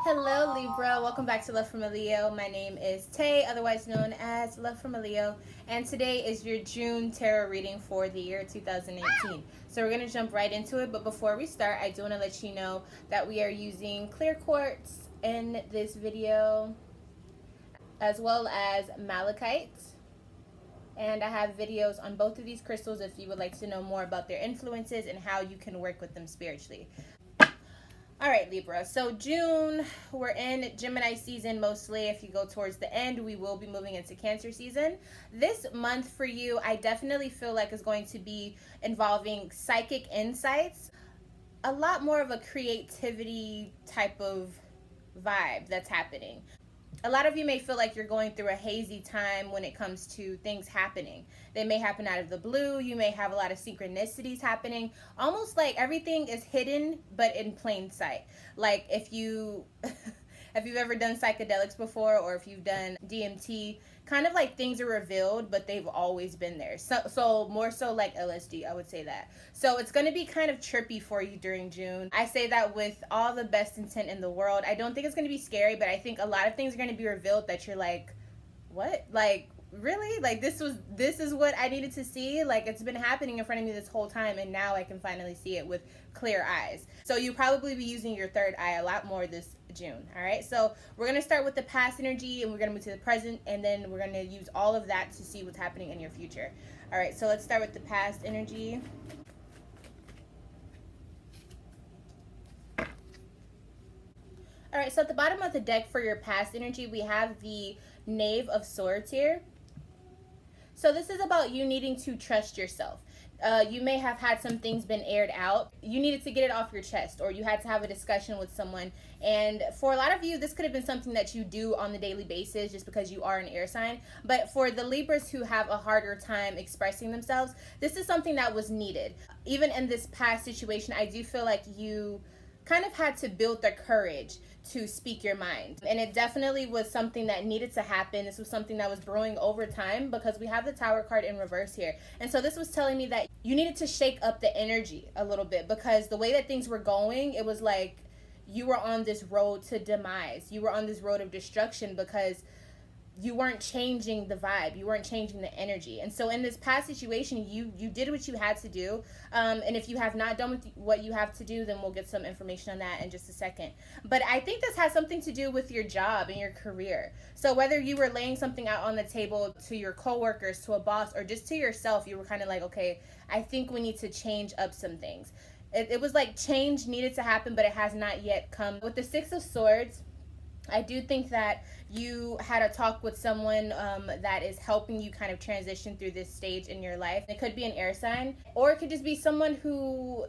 Hello Libra, welcome back to Love from a Leo. My name is Tay, otherwise known as Love from a Leo, and today is your June tarot reading for the year 2018. So we're going to jump right into it, but before we start, I do want to let you know that we are using clear quartz in this video, as well as malachite. And I have videos on both of these crystals if you would like to know more about their influences and how you can work with them spiritually. All right, Libra. So June, we're in Gemini season mostly. If you go towards the end, we will be moving into Cancer season. This month for you, I definitely feel like is going to be involving psychic insights, a lot more of a creativity type of vibe that's happening. A lot of you may feel like you're going through a hazy time when it comes to things happening. They may happen out of the blue. You may have a lot of synchronicities happening. Almost like everything is hidden, but in plain sight. Like if you've ever done psychedelics before, or if you've done DMT, kind of like things are revealed, but they've always been there. So more so like LSD, I would say that. So it's going to be kind of trippy for you during June. I say that with all the best intent in the world. I don't think it's going to be scary, but I think a lot of things are going to be revealed that you're like, what? Like, really? Like this is what I needed to see? Like it's been happening in front of me this whole time, and now I can finally see it with clear eyes. So you'll probably be using your third eye a lot more this June. All right, so we're going to start with the past energy, and we're going to move to the present, and then we're going to use all of that to see what's happening in your future. All right, so let's start with the past energy. All right, so at the bottom of the deck for your past energy, we have the Knave of Swords here. So this is about you needing to trust yourself. You may have had some things been aired out. You needed to get it off your chest, or you had to have a discussion with someone. And for a lot of you, this could have been something that you do on the daily basis just because you are an air sign. But for the Libras who have a harder time expressing themselves, this is something that was needed. Even in this past situation, I do feel like you kind of had to build the courage to speak your mind, and it definitely was something that needed to happen. This was something that was brewing over time, because we have the Tower card in reverse here, and so this was telling me that you needed to shake up the energy a little bit, because the way that things were going, it was like you were on this road to demise. You were on this road of destruction because you weren't changing the vibe, you weren't changing the energy. And so in this past situation, you did what you had to do, and if you have not done what you have to do, then we'll get some information on that in just a second. But I think this has something to do with your job and your career. So whether you were laying something out on the table to your coworkers, to a boss, or just to yourself, you were kind of like, okay, I think we need to change up some things. It was like change needed to happen, but it has not yet come. With the Six of Swords, I do think that you had a talk with someone that is helping you kind of transition through this stage in your life. It could be an air sign, or it could just be someone who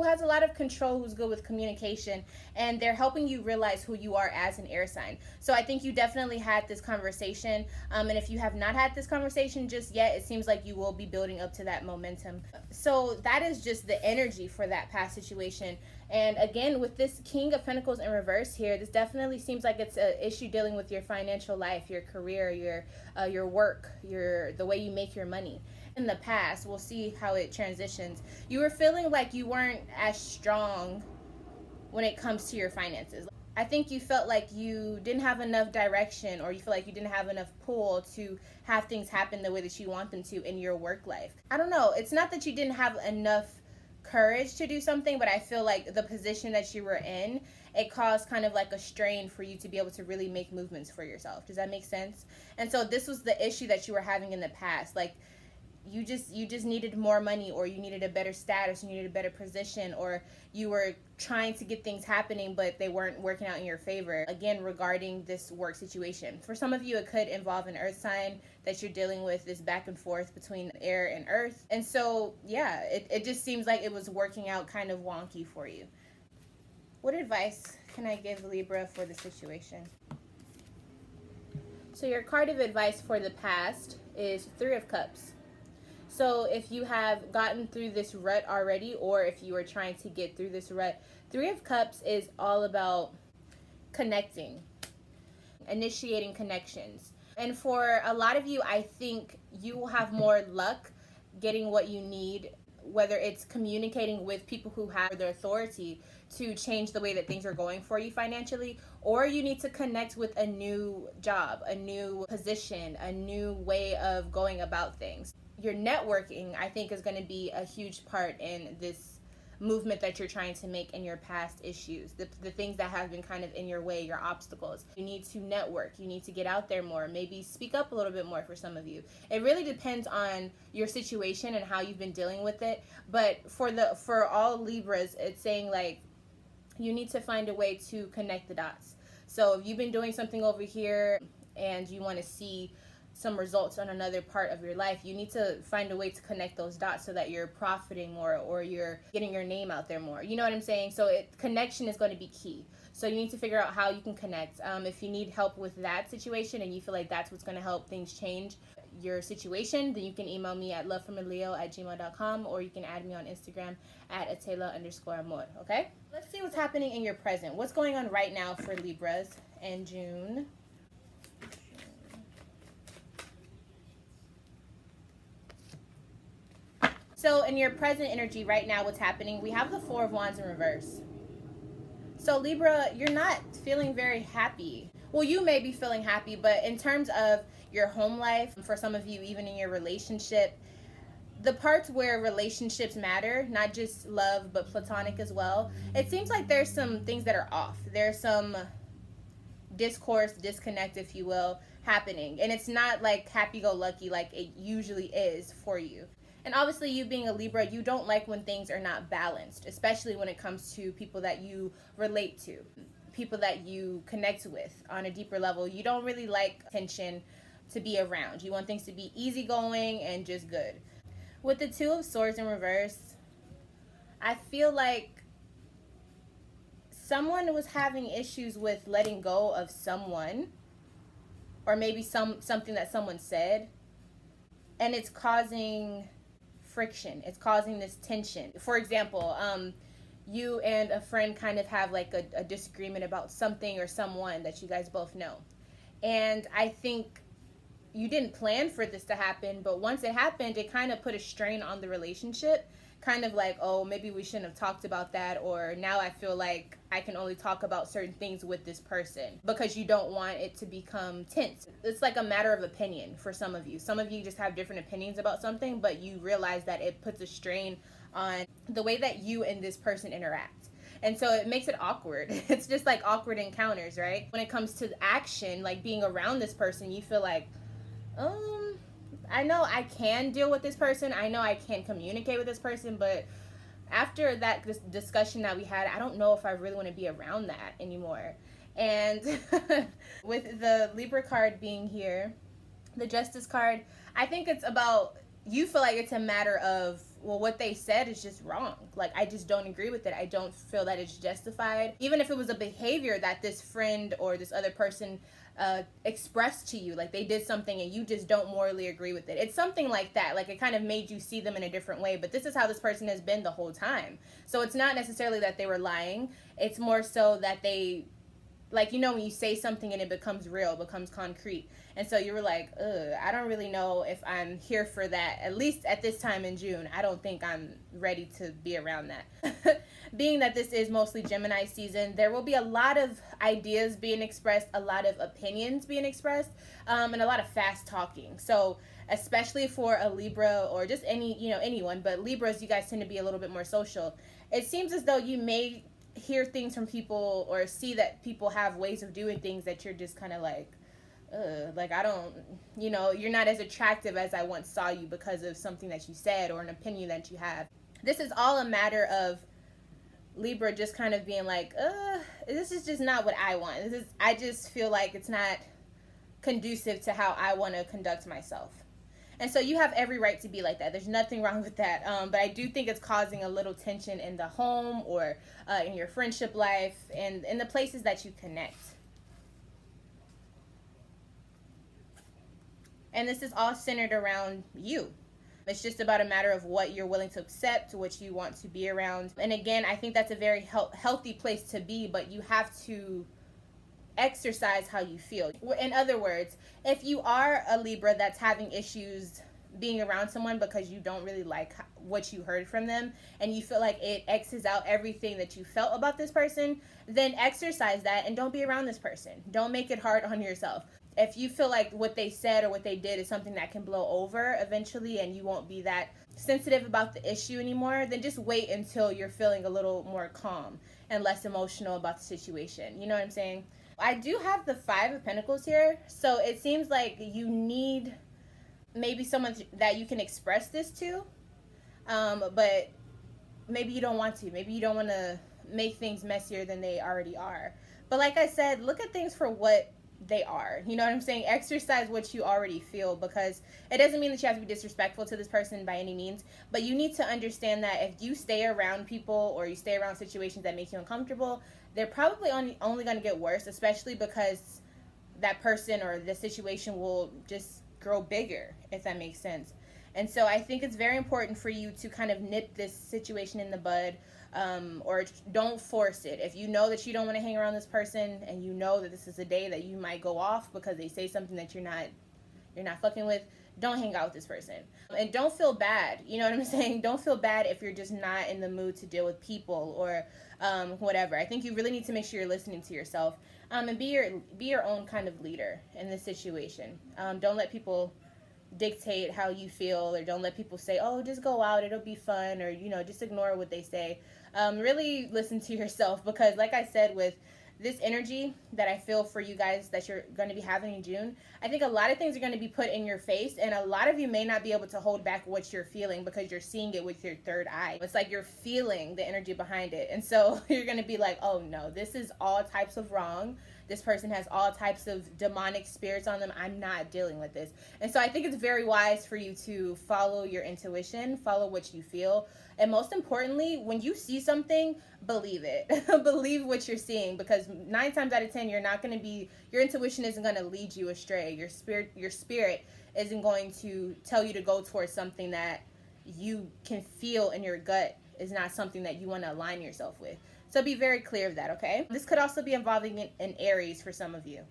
has a lot of control, who's good with communication, and they're helping you realize who you are as an air sign. So I think you definitely had this conversation, and if you have not had this conversation just yet, it seems like you will be building up to that momentum. So that is just the energy for that past situation. And again, with this King of Pentacles in reverse here, this definitely seems like it's an issue dealing with your financial life, your career, your work, the way you make your money. In the past, we'll see how it transitions. You were feeling like you weren't as strong when it comes to your finances. I think you felt like you didn't have enough direction, or you feel like you didn't have enough pull to have things happen the way that you want them to in your work life. I don't know. It's not that you didn't have enough courage to do something, but I feel like the position that you were in, it caused kind of like a strain for you to be able to really make movements for yourself. Does that make sense? And so this was the issue that you were having in the past. Like you just needed more money, or you needed a better status, you needed a better position, or you were trying to get things happening but they weren't working out in your favor. Again, regarding this work situation, for some of you it could involve an earth sign that you're dealing with, this back and forth between air and earth. And so yeah, it just seems like it was working out kind of wonky for you. What advice can I give Libra for the situation? So your card of advice for the past is Three of Cups. So if you have gotten through this rut already, or if you are trying to get through this rut, Three of Cups is all about connecting, initiating connections. And for a lot of you, I think you will have more luck getting what you need, whether it's communicating with people who have the authority to change the way that things are going for you financially, or you need to connect with a new job, a new position, a new way of going about things. Your networking, I think, is going to be a huge part in this movement that you're trying to make in your past issues, the things that have been kind of in your way, your obstacles. You need to network, you need to get out there more, maybe speak up a little bit more for some of you. It really depends on your situation and how you've been dealing with it, but for all Libras, it's saying like you need to find a way to connect the dots. So if you've been doing something over here and you want to see some results on another part of your life, you need to find a way to connect those dots so that you're profiting more or you're getting your name out there more. You know what I'm saying? So connection is going to be key. So you need to figure out how you can connect. If you need help with that situation and you feel like that's what's going to help things change your situation, then you can email me at lovefromaleo@gmail.com, or you can add me on Instagram at atela_amor. Okay? Let's see what's happening in your present. What's going on right now for Libras in June? So in your present energy right now, what's happening? We have the Four of Wands in reverse. So Libra, you're not feeling very happy. Well, you may be feeling happy, but in terms of your home life, for some of you, even in your relationship, the parts where relationships matter, not just love, but platonic as well, it seems like there's some things that are off. There's some discourse, disconnect, if you will, happening. And it's not like happy-go-lucky like it usually is for you. And obviously, you being a Libra, you don't like when things are not balanced, especially when it comes to people that you relate to, people that you connect with on a deeper level. You don't really like tension to be around. You want things to be easygoing and just good. With the Two of Swords in reverse, I feel like someone was having issues with letting go of someone, or maybe something that someone said, and it's causing friction. It's causing this tension. For example, you and a friend kind of have like a disagreement about something or someone that you guys both know. And I think you didn't plan for this to happen, but once it happened, it kind of put a strain on the relationship. Kind of like, oh, maybe we shouldn't have talked about that, or now I feel like I can only talk about certain things with this person, because you don't want it to become tense. It's like a matter of opinion for some of you. Some of you just have different opinions about something, but you realize that it puts a strain on the way that you and this person interact. And so it makes it awkward. It's just like awkward encounters, right? When it comes to action, like being around this person, you feel like, I know I can deal with this person. I know I can communicate with this person, but after this discussion that we had, I don't know if I really want to be around that anymore. And with the Libra card being here, the Justice card, I think it's about, you feel like it's a matter of, well, what they said is just wrong. Like, I just don't agree with it. I don't feel that it's justified. Even if it was a behavior that this friend or this other person expressed to you, like they did something and you just don't morally agree with it. It's something like that. Like, it kind of made you see them in a different way, but this is how this person has been the whole time. So it's not necessarily that they were lying. It's more so that they, like, you know, when you say something and it becomes real, becomes concrete. And so you were like, I don't really know if I'm here for that. At least at this time in June, I don't think I'm ready to be around that. Being that this is mostly Gemini season, there will be a lot of ideas being expressed, a lot of opinions being expressed, and a lot of fast talking. So especially for a Libra, or just anyone, but Libras, you guys tend to be a little bit more social. It seems as though you may hear things from people or see that people have ways of doing things that you're just kind of like, I don't, you're not as attractive as I once saw you because of something that you said or an opinion that you have. This is all a matter of Libra just kind of being like, this is just not what I want. I just feel like it's not conducive to how I want to conduct myself. And so you have every right to be like that. There's nothing wrong with that. But I do think it's causing a little tension in the home, or in your friendship life, and in the places that you connect. And this is all centered around you. It's just about a matter of what you're willing to accept, what you want to be around. And again, I think that's a very healthy place to be, but you have to exercise how you feel. In other words, if you are a Libra that's having issues being around someone because you don't really like what you heard from them, and you feel like it X's out everything that you felt about this person, then exercise that and don't be around this person. Don't make it hard on yourself. If you feel like what they said or what they did is something that can blow over eventually and you won't be that sensitive about the issue anymore, then just wait until you're feeling a little more calm and less emotional about the situation. You know what I'm saying? I do have the Five of Pentacles here, so it seems like you need maybe someone that you can express this to, but maybe you don't want to. Maybe you don't want to make things messier than they already are. But like I said, look at things for what they are. You know what I'm saying? Exercise what you already feel, because it doesn't mean that you have to be disrespectful to this person by any means, but you need to understand that if you stay around people or you stay around situations that make you uncomfortable, they're probably only going to get worse, especially because that person or the situation will just grow bigger, if that makes sense. And so I think it's very important for you to kind of nip this situation in the bud, or don't force it. If you know that you don't want to hang around this person and you know that this is a day that you might go off because they say something that you're not fucking with, don't hang out with this person. And don't feel bad. You know what I'm saying? Don't feel bad if you're just not in the mood to deal with people or whatever. I think you really need to make sure you're listening to yourself, and be your own kind of leader in this situation. Don't let people dictate how you feel, or don't let people say, oh, just go out, it'll be fun, or just ignore what they say. Really listen to yourself, because like I said, with this energy that I feel for you guys that you're going to be having in June, I think a lot of things are going to be put in your face, and a lot of you may not be able to hold back what you're feeling because you're seeing it with your third eye. It's like you're feeling the energy behind it, and so you're going to be like, oh no, this is all types of wrong. This person has all types of demonic spirits on them. I'm not dealing with this. And so I think it's very wise for you to follow your intuition, follow what you feel. And most importantly, when you see something, believe it. Believe what you're seeing, because 9 times out of 10, your intuition isn't going to lead you astray. Your spirit isn't going to tell you to go towards something that you can feel in your gut is not something that you want to align yourself with. So be very clear of that, okay? This could also be involving an Aries for some of you.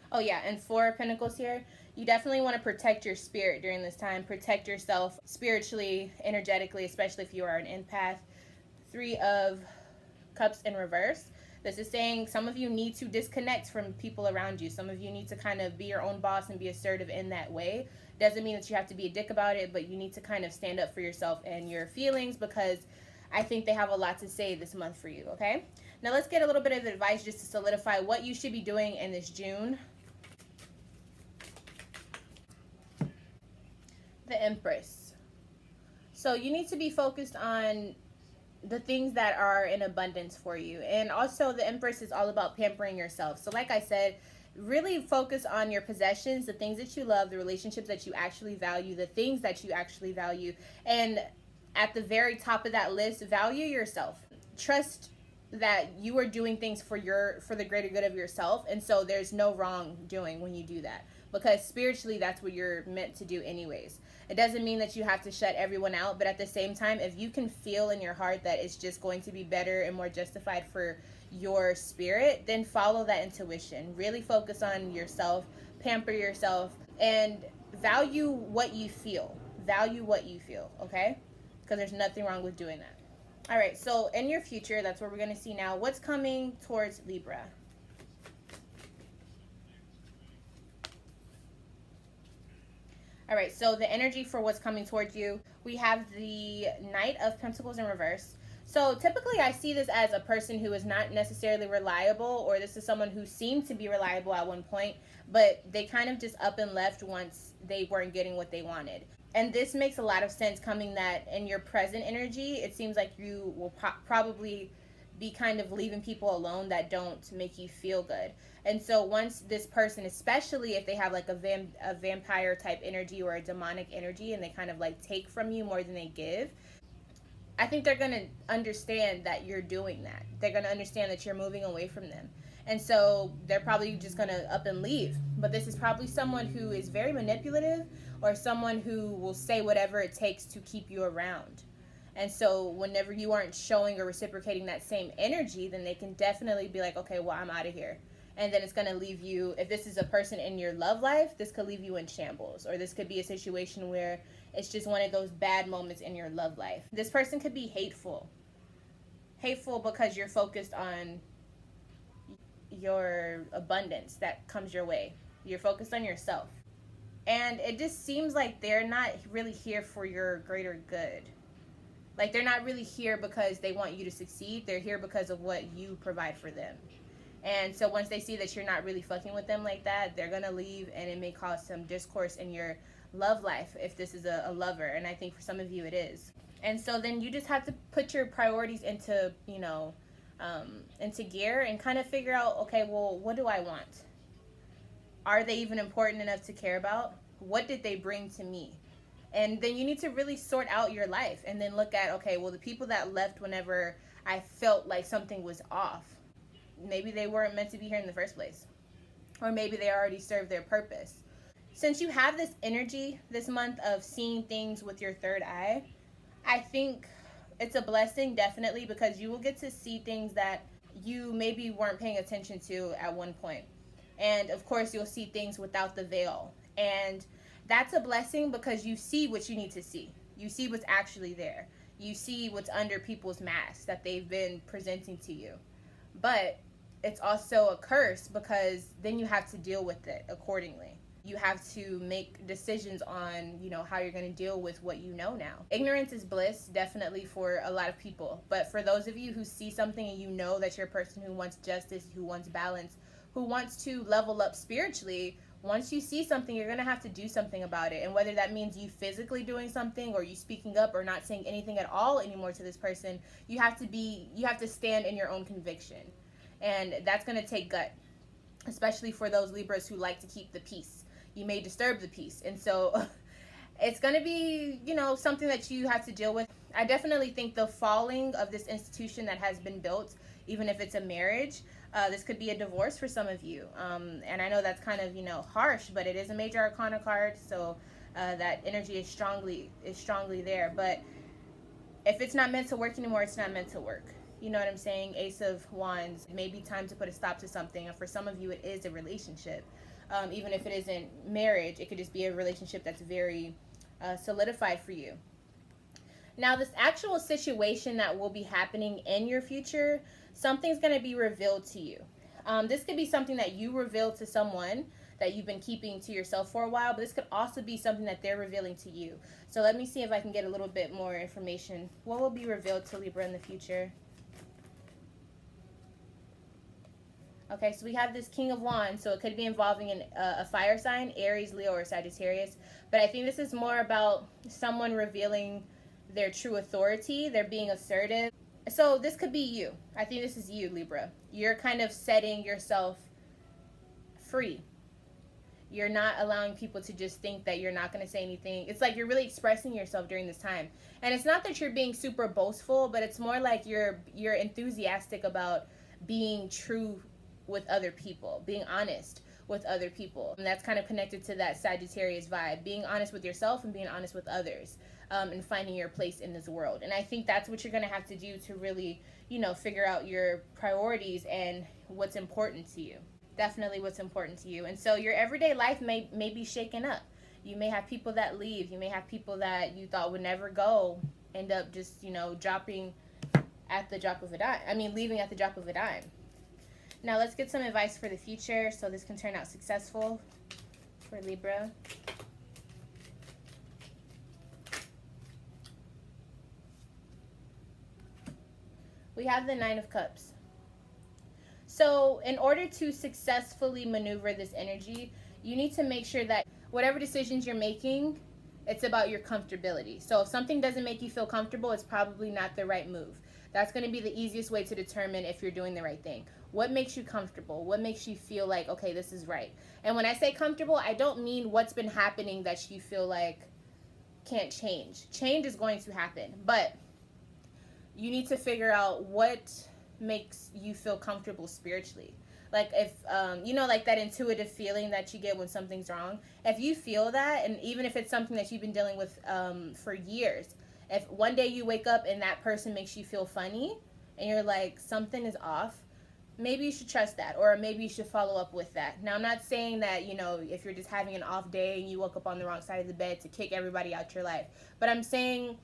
Oh yeah, and 4 of Pentacles here. You definitely want to protect your spirit during this time. Protect yourself spiritually, energetically, especially if you are an empath. 3 of Cups in reverse. This is saying some of you need to disconnect from people around you. Some of you need to kind of be your own boss and be assertive in that way. Doesn't mean that you have to be a dick about it, but you need to kind of stand up for yourself and your feelings, because I think they have a lot to say this month for you, okay? Now let's get a little bit of advice just to solidify what you should be doing in this June. The Empress. So you need to be focused on the things that are in abundance for you. And also the Empress is all about pampering yourself. So like I said, really focus on your possessions, the things that you love, the relationships that you actually value, the things that you actually value. And at the very top of that list, value yourself. Trust that you are doing things for the greater good of yourself, and so there's no wrongdoing when you do that, because spiritually that's what you're meant to do anyways. It doesn't mean that you have to shut everyone out, but at the same time, if you can feel in your heart that it's just going to be better and more justified for your spirit, then follow that intuition. Really focus on yourself, pamper yourself, and value what you feel. Value what you feel, okay? Because there's nothing wrong with doing that. All right, so in your future, that's what we're going to see now. What's coming towards Libra? All right, so the energy for what's coming towards you, we have the Knight of Pentacles in reverse. So typically I see this as a person who is not necessarily reliable, or this is someone who seemed to be reliable at one point, but they kind of just up and left once they weren't getting what they wanted. And this makes a lot of sense, coming that in your present energy, it seems like you will probably be kind of leaving people alone that don't make you feel good. And so once this person, especially if they have like a vampire type energy or a demonic energy, and they kind of like take from you more than they give, I think they're going to understand that you're doing that. They're going to understand that you're moving away from them. And so they're probably just going to up and leave. But this is probably someone who is very manipulative, or someone who will say whatever it takes to keep you around. And so whenever you aren't showing or reciprocating that same energy, then they can definitely be like, okay, well, I'm out of here. And then it's going to leave you, if this is a person in your love life, this could leave you in shambles. Or this could be a situation where it's just one of those bad moments in your love life. This person could be hateful. Hateful because you're focused on your abundance that comes your way. You're focused on yourself. And it just seems like they're not really here for your greater good. Like, they're not really here because they want you to succeed. They're here because of what you provide for them. And so once they see that you're not really fucking with them like that, they're going to leave, and it may cause some discourse in your love life if this is a lover. And I think for some of you it is. And so then you just have to put your priorities into, into gear and kind of figure out, okay, well, what do I want? Are they even important enough to care about? What did they bring to me? And then you need to really sort out your life and then look at, okay, well, the people that left whenever I felt like something was off, maybe they weren't meant to be here in the first place. Or maybe they already served their purpose. Since you have this energy this month of seeing things with your third eye, I think it's a blessing, definitely, because you will get to see things that you maybe weren't paying attention to at one point. And of course, you'll see things without the veil. And that's a blessing because you see what you need to see. You see what's actually there. You see what's under people's masks that they've been presenting to you. But it's also a curse because then you have to deal with it accordingly. You have to make decisions on, how you're going to deal with what you know now. Ignorance is bliss, definitely, for a lot of people. But for those of you who see something and you know that you're a person who wants justice, who wants balance, who wants to level up spiritually, once you see something, you're going to have to do something about it. And whether that means you physically doing something or you speaking up or not saying anything at all anymore to this person, you have to stand in your own conviction. And that's going to take gut, especially for those Libras who like to keep the peace. You may disturb the peace. And so it's going to be, something that you have to deal with. I definitely think the falling of this institution that has been built, even if it's a marriage, this could be a divorce for some of you. And I know that's kind of, harsh, but it is a major arcana card. So that energy is strongly there. But if it's not meant to work anymore, it's not meant to work. You know what I'm saying? Ace of Wands, it may be time to put a stop to something. And for some of you, it is a relationship. Even if it isn't marriage, it could just be a relationship that's very solidified for you. Now, this actual situation that will be happening in your future, something's going to be revealed to you. This could be something that you revealed to someone that you've been keeping to yourself for a while, but this could also be something that they're revealing to you. So let me see if I can get a little bit more information. What will be revealed to Libra in the future? Okay, so we have this King of Wands, so it could be involving a fire sign, Aries, Leo, or Sagittarius. But I think this is more about someone revealing their true authority. They're being assertive. So this could be you. I think this is you, Libra. You're kind of setting yourself free. You're not allowing people to just think that you're not going to say anything. It's like you're really expressing yourself during this time. And it's not that you're being super boastful, but it's more like you're enthusiastic about being true with other people, being honest with other people. And that's kind of connected to that Sagittarius vibe, being honest with yourself and being honest with others, and finding your place in this world. And I think that's what you're going to have to do to really, figure out your priorities and what's important to you. Definitely what's important to you. And so your everyday life may be shaken up. You may have people that leave. You may have people that you thought would never go end up just, dropping at the drop of a dime. Leaving at the drop of a dime. Now let's get some advice for the future so this can turn out successful for Libra. We have the Nine of Cups. So in order to successfully maneuver this energy, you need to make sure that whatever decisions you're making, it's about your comfortability. So if something doesn't make you feel comfortable, it's probably not the right move. That's going to be the easiest way to determine if you're doing the right thing. What makes you comfortable? What makes you feel like, okay, this is right? And when I say comfortable, I don't mean what's been happening that you feel like can't change. Change is going to happen, but you need to figure out what makes you feel comfortable spiritually. Like if, like that intuitive feeling that you get when something's wrong. If you feel that, and even if it's something that you've been dealing with for years, if one day you wake up and that person makes you feel funny and you're like, something is off, maybe you should trust that, or maybe you should follow up with that. Now, I'm not saying that, you know, if you're just having an off day and you woke up on the wrong side of the bed to kick everybody out your life, but I'm saying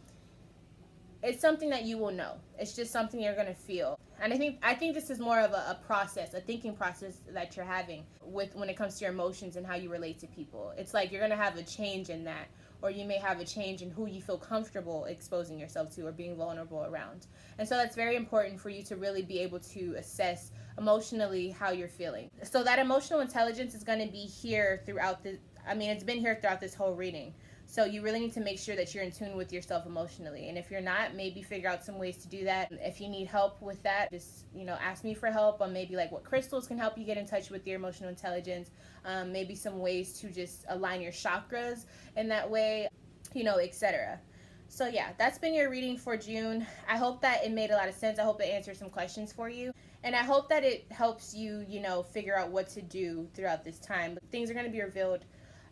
it's something that you will know. It's just something you're gonna feel. And I think this is more of a process, a thinking process that you're having with when it comes to your emotions and how you relate to people. It's like you're gonna have a change in that, or you may have a change in who you feel comfortable exposing yourself to or being vulnerable around. And so that's very important for you to really be able to assess emotionally how you're feeling. So that emotional intelligence is going to be here throughout the I mean, it's been here throughout this whole reading. So you really need to make sure that you're in tune with yourself emotionally. And if you're not, maybe figure out some ways to do that. If you need help with that, just, you know, ask me for help on maybe like what crystals can help you get in touch with your emotional intelligence. Maybe some ways to just align your chakras in that way, you know, etc. So yeah, that's been your reading for June. I hope that it made a lot of sense. I hope it answered some questions for you. And I hope that it helps you, you know, figure out what to do throughout this time. Things are going to be revealed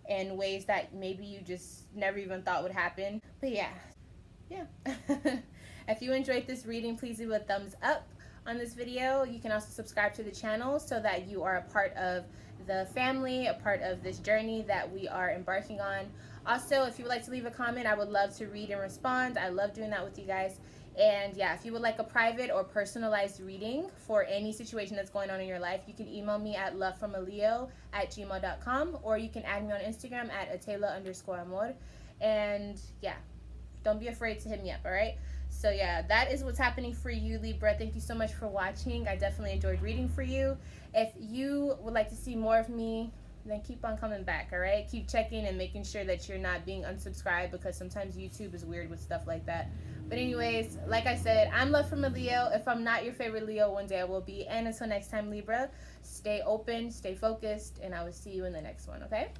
in ways that maybe you just never even thought would happen. But yeah. If you enjoyed this reading, please leave a thumbs up on this video. You can also subscribe to the channel so that you are a part of the family, a part of this journey that we are embarking on. Also, if you would like to leave a comment, I would love to read and respond. I love doing that with you guys. And yeah, if you would like a private or personalized reading for any situation that's going on in your life, you can email me at lovefromaleo@gmail.com, or you can add me on Instagram at atela_amor. And yeah, don't be afraid to hit me up, all right? So yeah, that is what's happening for you, Libra. Thank you so much for watching. I definitely enjoyed reading for you. If you would like to see more of me, then keep on coming back, all right? Keep checking and making sure that you're not being unsubscribed, because sometimes YouTube is weird with stuff like that. But anyways, like I said, I'm Love from a Leo. If I'm not your favorite Leo, one day I will be. And until next time, Libra, stay open, stay focused, and I will see you in the next one, okay?